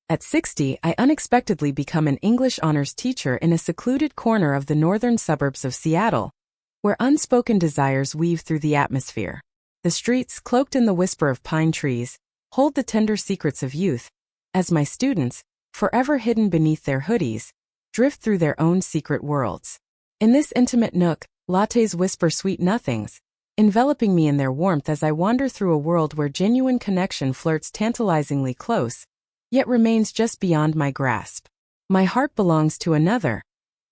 At 60, I unexpectedly become an English honors teacher in a secluded corner of the northern suburbs of Seattle, where unspoken desires weave through the atmosphere. The streets, cloaked in the whisper of pine trees, hold the tender secrets of youth, as my students, forever hidden beneath their hoodies, drift through their own secret worlds. In this intimate nook, lattes whisper sweet nothings, enveloping me in their warmth as I wander through a world where genuine connection flirts tantalizingly close, yet remains just beyond my grasp. My heart belongs to another,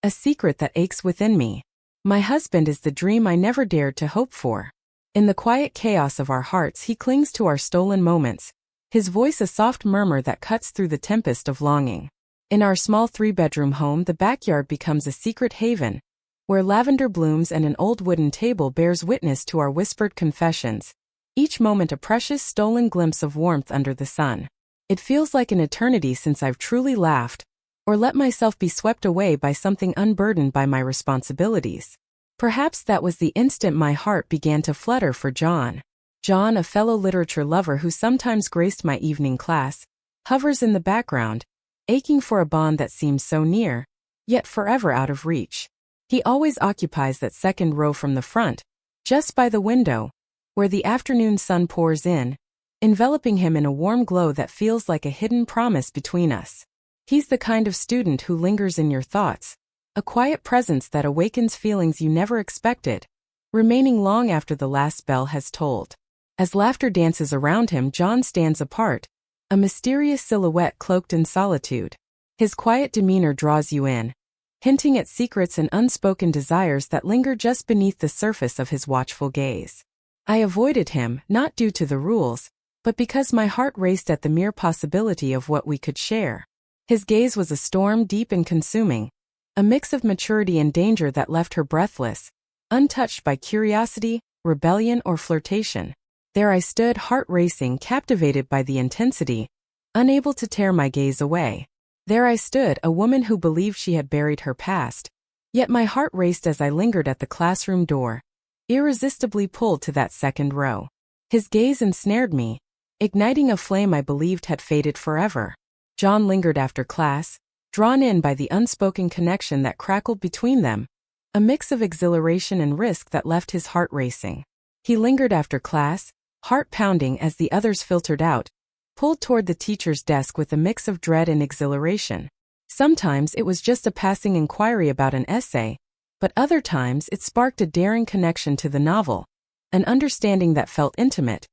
a secret that aches within me. My husband is the dream I never dared to hope for. In the quiet chaos of our hearts, he clings to our stolen moments, his voice a soft murmur that cuts through the tempest of longing. In our small 3-bedroom home, the backyard becomes a secret haven, where lavender blooms and an old wooden table bears witness to our whispered confessions, each moment a precious stolen glimpse of warmth under the sun. It feels like an eternity since I've truly laughed, or let myself be swept away by something unburdened by my responsibilities. Perhaps that was the instant my heart began to flutter for John. John, a fellow literature lover who sometimes graced my evening class, hovers in the background, aching for a bond that seems so near, yet forever out of reach. He always occupies that second row from the front, just by the window, where the afternoon sun pours in, enveloping him in a warm glow that feels like a hidden promise between us. He's the kind of student who lingers in your thoughts, a quiet presence that awakens feelings you never expected, remaining long after the last bell has tolled. As laughter dances around him, John stands apart, a mysterious silhouette cloaked in solitude. His quiet demeanor draws you in, hinting at secrets and unspoken desires that linger just beneath the surface of his watchful gaze. I avoided him, not due to the rules, but because my heart raced at the mere possibility of what we could share. His gaze was a storm, deep and consuming, a mix of maturity and danger that left her breathless, untouched by curiosity, rebellion, or flirtation. There I stood, heart racing, captivated by the intensity, unable to tear my gaze away. There I stood, a woman who believed she had buried her past, yet my heart raced as I lingered at the classroom door, irresistibly pulled to that second row. His gaze ensnared me, igniting a flame I believed had faded forever. John lingered after class, drawn in by the unspoken connection that crackled between them, a mix of exhilaration and risk that left his heart racing. He lingered after class, heart pounding as the others filtered out, pulled toward the teacher's desk with a mix of dread and exhilaration. Sometimes it was just a passing inquiry about an essay, but other times it sparked a daring connection to the novel, an understanding that felt intimate,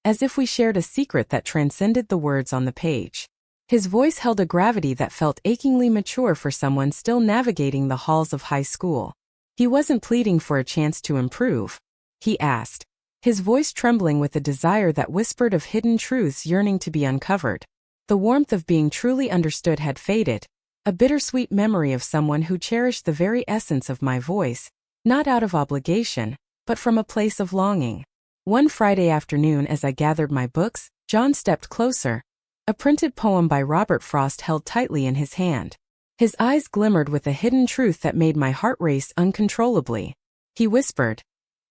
as if we shared a secret that transcended the words on the page. His voice held a gravity that felt achingly mature for someone still navigating the halls of high school. He wasn't pleading for a chance to improve. He asked, his voice trembling with a desire that whispered of hidden truths yearning to be uncovered. The warmth of being truly understood had faded, a bittersweet memory of someone who cherished the very essence of my voice, not out of obligation, but from a place of longing. One Friday afternoon, as I gathered my books, John stepped closer, a printed poem by Robert Frost held tightly in his hand. His eyes glimmered with a hidden truth that made my heart race uncontrollably. He whispered,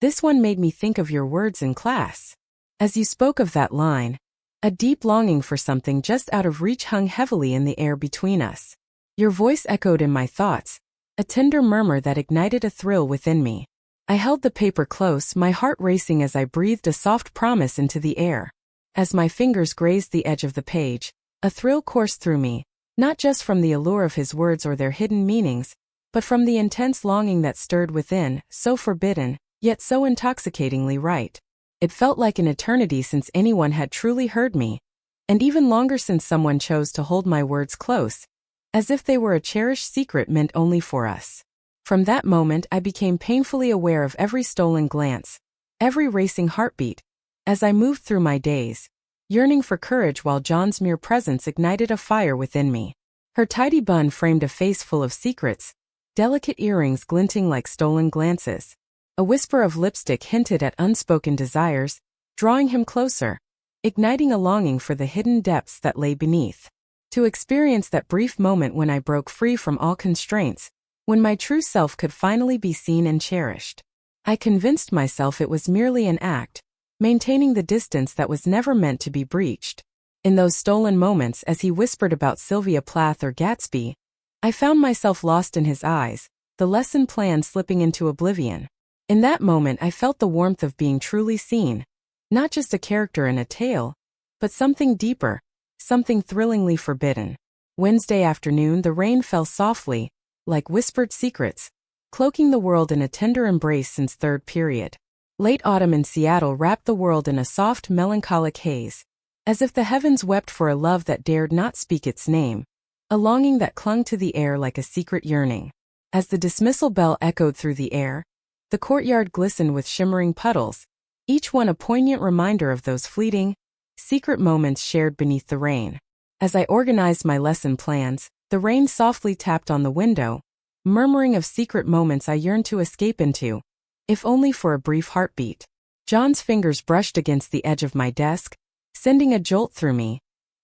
"This one made me think of your words in class. As you spoke of that line, a deep longing for something just out of reach hung heavily in the air between us. Your voice echoed in my thoughts, a tender murmur that ignited a thrill within me." I held the paper close, my heart racing as I breathed a soft promise into the air. As my fingers grazed the edge of the page, a thrill coursed through me, not just from the allure of his words or their hidden meanings, but from the intense longing that stirred within, so forbidden, yet so intoxicatingly right. It felt like an eternity since anyone had truly heard me, and even longer since someone chose to hold my words close, as if they were a cherished secret meant only for us. From that moment I became painfully aware of every stolen glance, every racing heartbeat, as I moved through my days, yearning for courage while John's mere presence ignited a fire within me. Her tidy bun framed a face full of secrets, delicate earrings glinting like stolen glances. A whisper of lipstick hinted at unspoken desires, drawing him closer, igniting a longing for the hidden depths that lay beneath. To experience that brief moment when I broke free from all constraints, when my true self could finally be seen and cherished. I convinced myself it was merely an act, maintaining the distance that was never meant to be breached. In those stolen moments, as he whispered about Sylvia Plath or Gatsby, I found myself lost in his eyes, the lesson plan slipping into oblivion. In that moment I felt the warmth of being truly seen, not just a character in a tale, but something deeper, something thrillingly forbidden. Wednesday afternoon, the rain fell softly, like whispered secrets, cloaking the world in a tender embrace since third period. Late autumn in Seattle wrapped the world in a soft, melancholic haze, as if the heavens wept for a love that dared not speak its name, a longing that clung to the air like a secret yearning. As the dismissal bell echoed through the air, the courtyard glistened with shimmering puddles, each one a poignant reminder of those fleeting, secret moments shared beneath the rain. As I organized my lesson plans, the rain softly tapped on the window, murmuring of secret moments I yearned to escape into, if only for a brief heartbeat. John's fingers brushed against the edge of my desk, sending a jolt through me,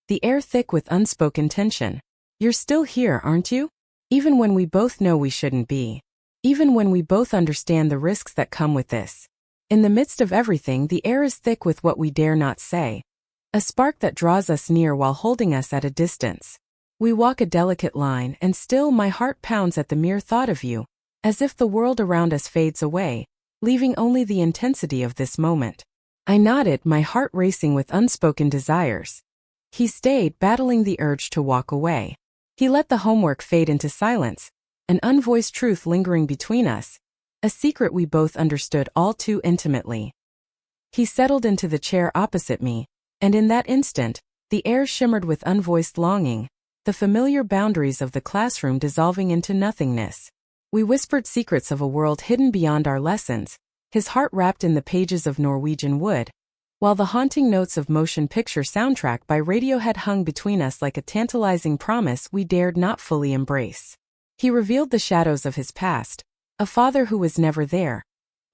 the air thick with unspoken tension. "You're still here, aren't you? Even when we both know we shouldn't be. Even when we both understand the risks that come with this." In the midst of everything, the air is thick with what we dare not say. A spark that draws us near while holding us at a distance. We walk a delicate line, and still my heart pounds at the mere thought of you, as if the world around us fades away, leaving only the intensity of this moment. I nodded, my heart racing with unspoken desires. He stayed, battling the urge to walk away. He let the homework fade into silence, an unvoiced truth lingering between us, a secret we both understood all too intimately. He settled into the chair opposite me, and in that instant, the air shimmered with unvoiced longing, the familiar boundaries of the classroom dissolving into nothingness. We whispered secrets of a world hidden beyond our lessons, his heart wrapped in the pages of Norwegian Wood, while the haunting notes of motion picture soundtrack by Radiohead hung between us like a tantalizing promise we dared not fully embrace. He revealed the shadows of his past, a father who was never there,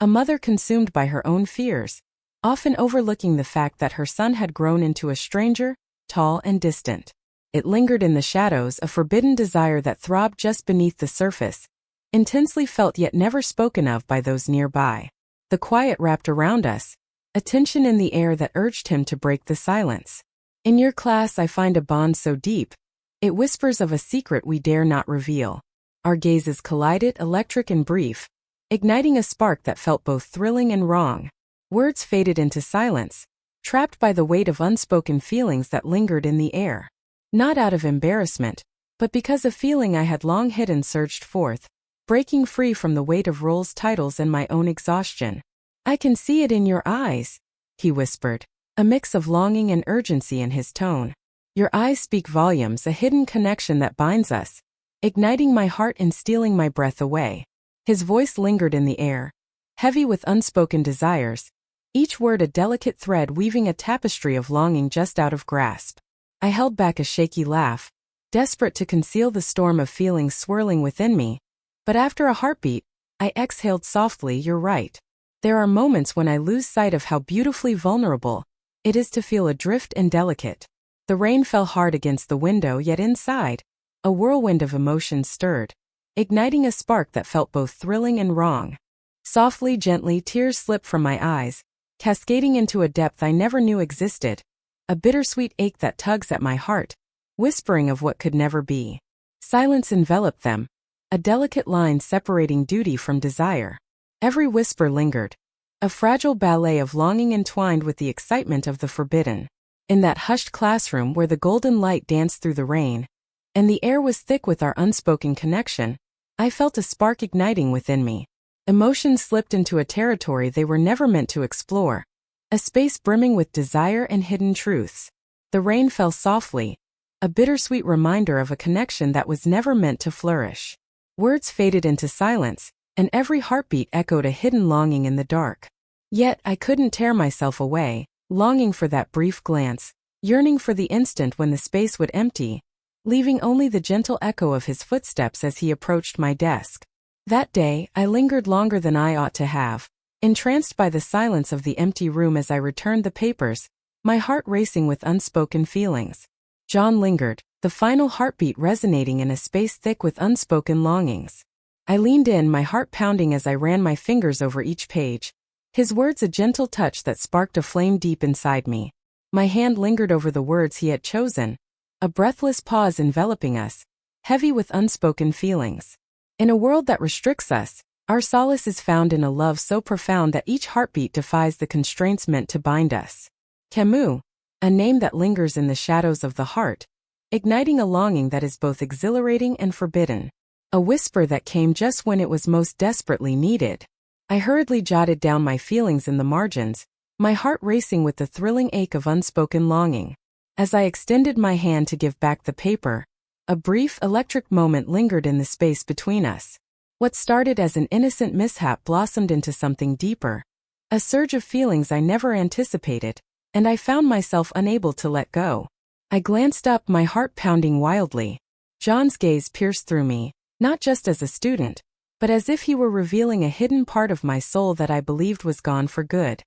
a mother consumed by her own fears, often overlooking the fact that her son had grown into a stranger, tall and distant. It lingered in the shadows, a forbidden desire that throbbed just beneath the surface, intensely felt yet never spoken of by those nearby. The quiet wrapped around us, a tension in the air that urged him to break the silence. "In your class I find a bond so deep, it whispers of a secret we dare not reveal." Our gazes collided, electric and brief, igniting a spark that felt both thrilling and wrong. Words faded into silence, trapped by the weight of unspoken feelings that lingered in the air. Not out of embarrassment, but because a feeling I had long hidden surged forth, breaking free from the weight of roles, titles, and my own exhaustion. "I can see it in your eyes," he whispered, a mix of longing and urgency in his tone. "Your eyes speak volumes, a hidden connection that binds us, igniting my heart and stealing my breath away." His voice lingered in the air, heavy with unspoken desires, each word a delicate thread weaving a tapestry of longing just out of grasp. I held back a shaky laugh, desperate to conceal the storm of feelings swirling within me, but after a heartbeat, I exhaled softly, "You're right. There are moments when I lose sight of how beautifully vulnerable it is to feel adrift and delicate." The rain fell hard against the window, yet inside, a whirlwind of emotions stirred, igniting a spark that felt both thrilling and wrong. Softly, gently, tears slipped from my eyes, cascading into a depth I never knew existed, a bittersweet ache that tugs at my heart, whispering of what could never be. Silence enveloped them, a delicate line separating duty from desire. Every whisper lingered, a fragile ballet of longing entwined with the excitement of the forbidden. In that hushed classroom where the golden light danced through the rain, and the air was thick with our unspoken connection, I felt a spark igniting within me. Emotions slipped into a territory they were never meant to explore, a space brimming with desire and hidden truths. The rain fell softly, a bittersweet reminder of a connection that was never meant to flourish. Words faded into silence, and every heartbeat echoed a hidden longing in the dark. Yet I couldn't tear myself away, longing for that brief glance, yearning for the instant when the space would empty, leaving only the gentle echo of his footsteps as he approached my desk. That day, I lingered longer than I ought to have, entranced by the silence of the empty room as I returned the papers, my heart racing with unspoken feelings. John lingered, the final heartbeat resonating in a space thick with unspoken longings. I leaned in, my heart pounding as I ran my fingers over each page, his words a gentle touch that sparked a flame deep inside me. My hand lingered over the words he had chosen, a breathless pause enveloping us, heavy with unspoken feelings. In a world that restricts us, our solace is found in a love so profound that each heartbeat defies the constraints meant to bind us. Camus, a name that lingers in the shadows of the heart, igniting a longing that is both exhilarating and forbidden. A whisper that came just when it was most desperately needed. I hurriedly jotted down my feelings in the margins, my heart racing with the thrilling ache of unspoken longing. As I extended my hand to give back the paper, a brief, electric moment lingered in the space between us. What started as an innocent mishap blossomed into something deeper. A surge of feelings I never anticipated, and I found myself unable to let go. I glanced up, my heart pounding wildly. John's gaze pierced through me, not just as a student, but as if he were revealing a hidden part of my soul that I believed was gone for good.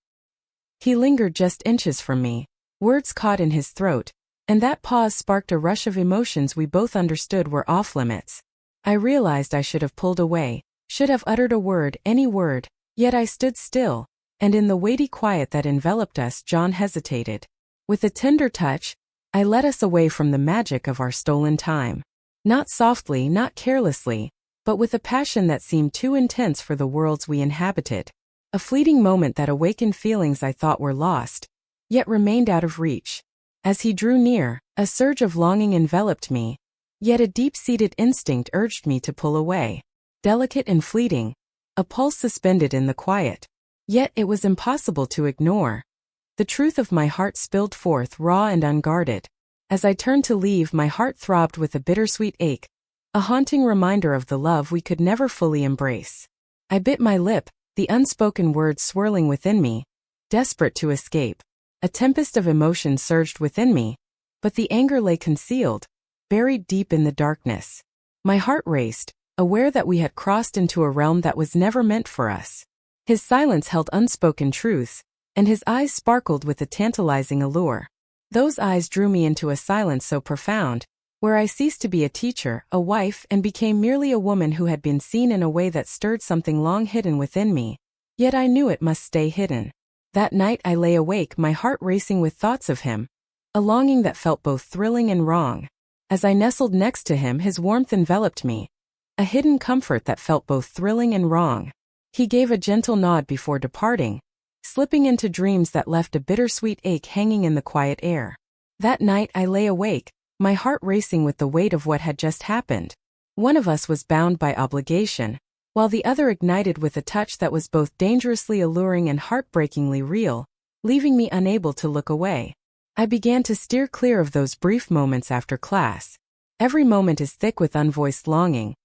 He lingered just inches from me, words caught in his throat, and that pause sparked a rush of emotions we both understood were off-limits. I realized I should have pulled away, should have uttered a word, any word, yet I stood still, and in the weighty quiet that enveloped us, John hesitated. With a tender touch, I led us away from the magic of our stolen time. Not softly, not carelessly, but with a passion that seemed too intense for the worlds we inhabited. A fleeting moment that awakened feelings I thought were lost, yet remained out of reach. As he drew near, a surge of longing enveloped me, yet a deep-seated instinct urged me to pull away. Delicate and fleeting, a pulse suspended in the quiet. Yet it was impossible to ignore. The truth of my heart spilled forth raw and unguarded. As I turned to leave, my heart throbbed with a bittersweet ache, a haunting reminder of the love we could never fully embrace. I bit my lip, the unspoken words swirling within me, desperate to escape. A tempest of emotion surged within me, but the anger lay concealed, buried deep in the darkness. My heart raced, aware that we had crossed into a realm that was never meant for us. His silence held unspoken truths, and his eyes sparkled with a tantalizing allure. Those eyes drew me into a silence so profound, where I ceased to be a teacher, a wife, and became merely a woman who had been seen in a way that stirred something long hidden within me. Yet I knew it must stay hidden. That night I lay awake, my heart racing with thoughts of him, a longing that felt both thrilling and wrong. As I nestled next to him, his warmth enveloped me, a hidden comfort that felt both thrilling and wrong. He gave a gentle nod before departing, slipping into dreams that left a bittersweet ache hanging in the quiet air. That night I lay awake, my heart racing with the weight of what had just happened. One of us was bound by obligation, while the other ignited with a touch that was both dangerously alluring and heartbreakingly real, leaving me unable to look away. I began to steer clear of those brief moments after class. Every moment is thick with unvoiced longing,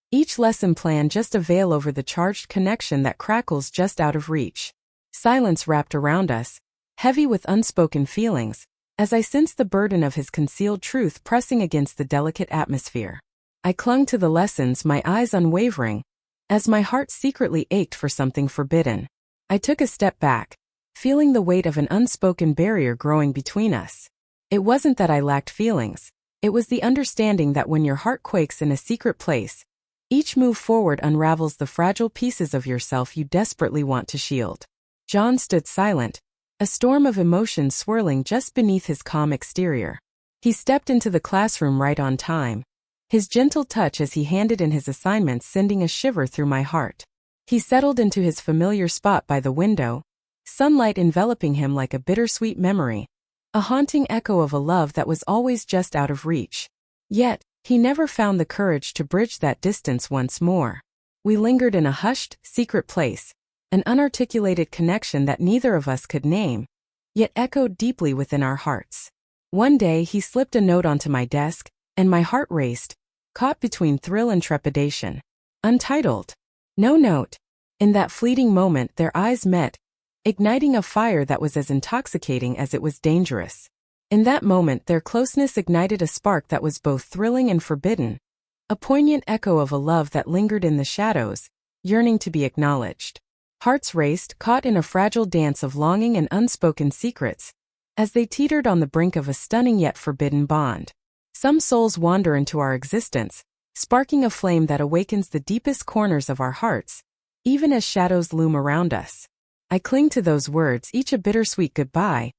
each lesson plan just a veil over the charged connection that crackles just out of reach. Silence wrapped around us, heavy with unspoken feelings, as I sensed the burden of his concealed truth pressing against the delicate atmosphere. I clung to the lessons, my eyes unwavering, as my heart secretly ached for something forbidden. I took a step back, feeling the weight of an unspoken barrier growing between us. It wasn't that I lacked feelings, it was the understanding that when your heart quakes in a secret place, each move forward unravels the fragile pieces of yourself you desperately want to shield. John stood silent, a storm of emotions swirling just beneath his calm exterior. He stepped into the classroom right on time, his gentle touch as he handed in his assignments sending a shiver through my heart. He settled into his familiar spot by the window, sunlight enveloping him like a bittersweet memory, a haunting echo of a love that was always just out of reach. Yet, he never found the courage to bridge that distance once more. We lingered in a hushed, secret place, an unarticulated connection that neither of us could name, yet echoed deeply within our hearts. One day he slipped a note onto my desk, and my heart raced, caught between thrill and trepidation. Untitled. No note. In that fleeting moment their eyes met, igniting a fire that was as intoxicating as it was dangerous. In that moment their closeness ignited a spark that was both thrilling and forbidden, a poignant echo of a love that lingered in the shadows, yearning to be acknowledged. Hearts raced, caught in a fragile dance of longing and unspoken secrets, as they teetered on the brink of a stunning yet forbidden bond. Some souls wander into our existence, sparking a flame that awakens the deepest corners of our hearts, even as shadows loom around us. I cling to those words, each a bittersweet goodbye,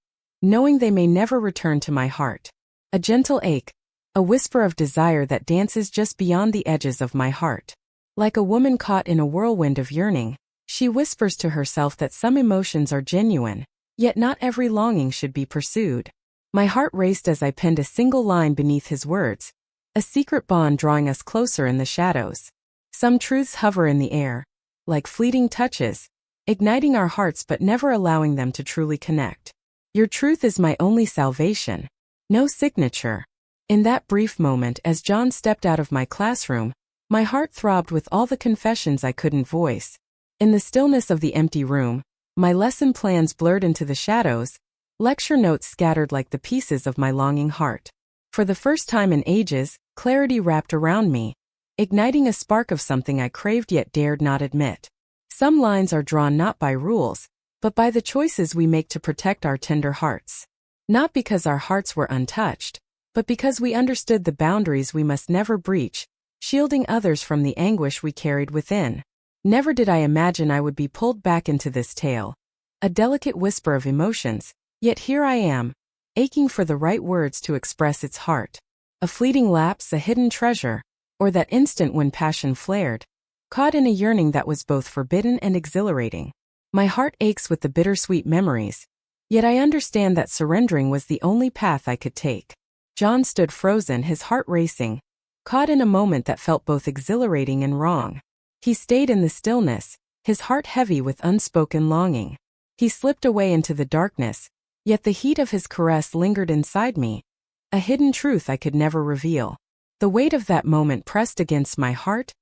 knowing they may never return to my heart. A gentle ache, a whisper of desire that dances just beyond the edges of my heart. Like a woman caught in a whirlwind of yearning, she whispers to herself that some emotions are genuine, yet not every longing should be pursued. My heart raced as I penned a single line beneath his words, a secret bond drawing us closer in the shadows. Some truths hover in the air, like fleeting touches, igniting our hearts but never allowing them to truly connect. Your truth is my only salvation. No signature. In that brief moment as John stepped out of my classroom, my heart throbbed with all the confessions I couldn't voice. In the stillness of the empty room, my lesson plans blurred into the shadows, lecture notes scattered like the pieces of my longing heart. For the first time in ages, clarity wrapped around me, igniting a spark of something I craved yet dared not admit. Some lines are drawn not by rules, but by the choices we make to protect our tender hearts. Not because our hearts were untouched, but because we understood the boundaries we must never breach, shielding others from the anguish we carried within. Never did I imagine I would be pulled back into this tale, a delicate whisper of emotions, yet here I am, aching for the right words to express its heart. A fleeting lapse, a hidden treasure, or that instant when passion flared, caught in a yearning that was both forbidden and exhilarating. My heart aches with the bittersweet memories, yet I understand that surrendering was the only path I could take. John stood frozen, his heart racing, caught in a moment that felt both exhilarating and wrong. He stayed in the stillness, his heart heavy with unspoken longing. He slipped away into the darkness, yet the heat of his caress lingered inside me, a hidden truth I could never reveal. The weight of that moment pressed against my heart,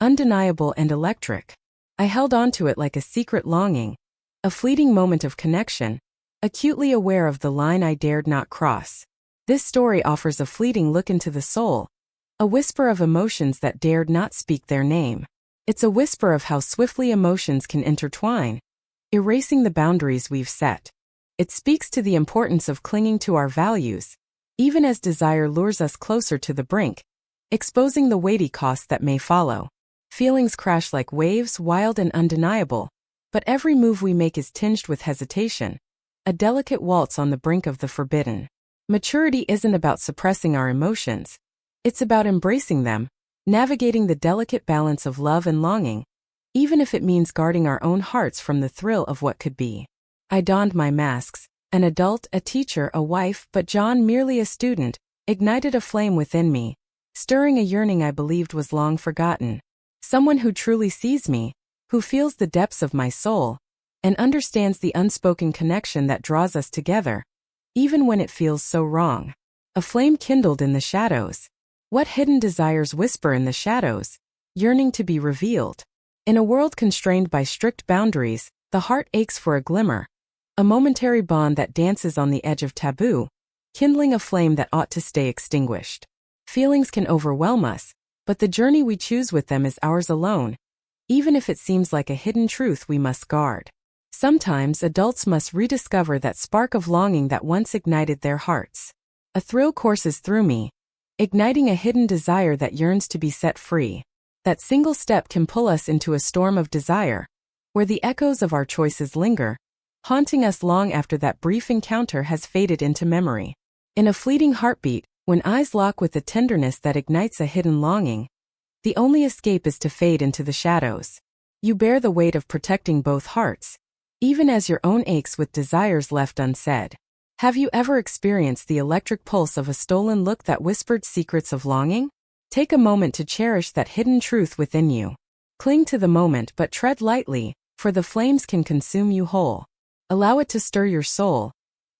undeniable and electric. I held onto it like a secret longing, a fleeting moment of connection, acutely aware of the line I dared not cross. This story offers a fleeting look into the soul, a whisper of emotions that dared not speak their name. It's a whisper of how swiftly emotions can intertwine, erasing the boundaries we've set. It speaks to the importance of clinging to our values, even as desire lures us closer to the brink, exposing the weighty costs that may follow. Feelings crash like waves, wild and undeniable, but every move we make is tinged with hesitation, a delicate waltz on the brink of the forbidden. Maturity isn't about suppressing our emotions. It's about embracing them, navigating the delicate balance of love and longing, even if it means guarding our own hearts from the thrill of what could be. I donned my masks, an adult, a teacher, a wife, but John, merely a student, ignited a flame within me, stirring a yearning I believed was long forgotten. Someone who truly sees me, who feels the depths of my soul, and understands the unspoken connection that draws us together, even when it feels so wrong. A flame kindled in the shadows. What hidden desires whisper in the shadows, yearning to be revealed? In a world constrained by strict boundaries, the heart aches for a glimmer, a momentary bond that dances on the edge of taboo, kindling a flame that ought to stay extinguished. Feelings can overwhelm us, but the journey we choose with them is ours alone, even if it seems like a hidden truth we must guard. Sometimes adults must rediscover that spark of longing that once ignited their hearts. A thrill courses through me, igniting a hidden desire that yearns to be set free. That single step can pull us into a storm of desire, where the echoes of our choices linger, haunting us long after that brief encounter has faded into memory. In a fleeting heartbeat, when eyes lock with the tenderness that ignites a hidden longing, the only escape is to fade into the shadows. You bear the weight of protecting both hearts, even as your own aches with desires left unsaid. Have you ever experienced the electric pulse of a stolen look that whispered secrets of longing? Take a moment to cherish that hidden truth within you. Cling to the moment but tread lightly, for the flames can consume you whole. Allow it to stir your soul,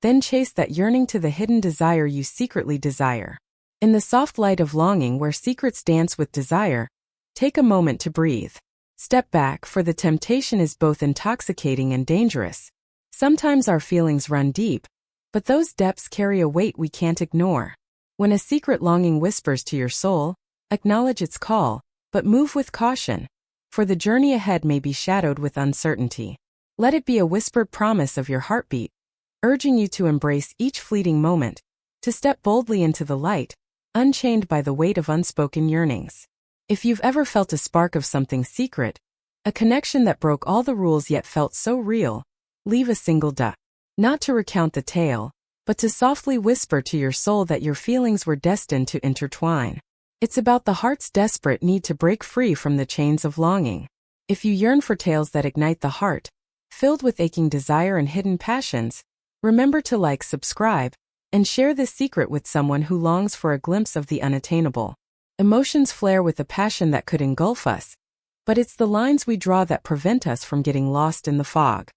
then chase that yearning to the hidden desire you secretly desire. In the soft light of longing where secrets dance with desire, take a moment to breathe. Step back, for the temptation is both intoxicating and dangerous. Sometimes our feelings run deep, but those depths carry a weight we can't ignore. When a secret longing whispers to your soul, acknowledge its call, but move with caution, for the journey ahead may be shadowed with uncertainty. Let it be a whispered promise of your heartbeat, urging you to embrace each fleeting moment, to step boldly into the light, unchained by the weight of unspoken yearnings. If you've ever felt a spark of something secret, a connection that broke all the rules yet felt so real, leave a single Not to recount the tale, but to softly whisper to your soul that your feelings were destined to intertwine. It's about the heart's desperate need to break free from the chains of longing. If you yearn for tales that ignite the heart, filled with aching desire and hidden passions, remember to like, subscribe, and share this secret with someone who longs for a glimpse of the unattainable. Emotions flare with a passion that could engulf us, but it's the lines we draw that prevent us from getting lost in the fog.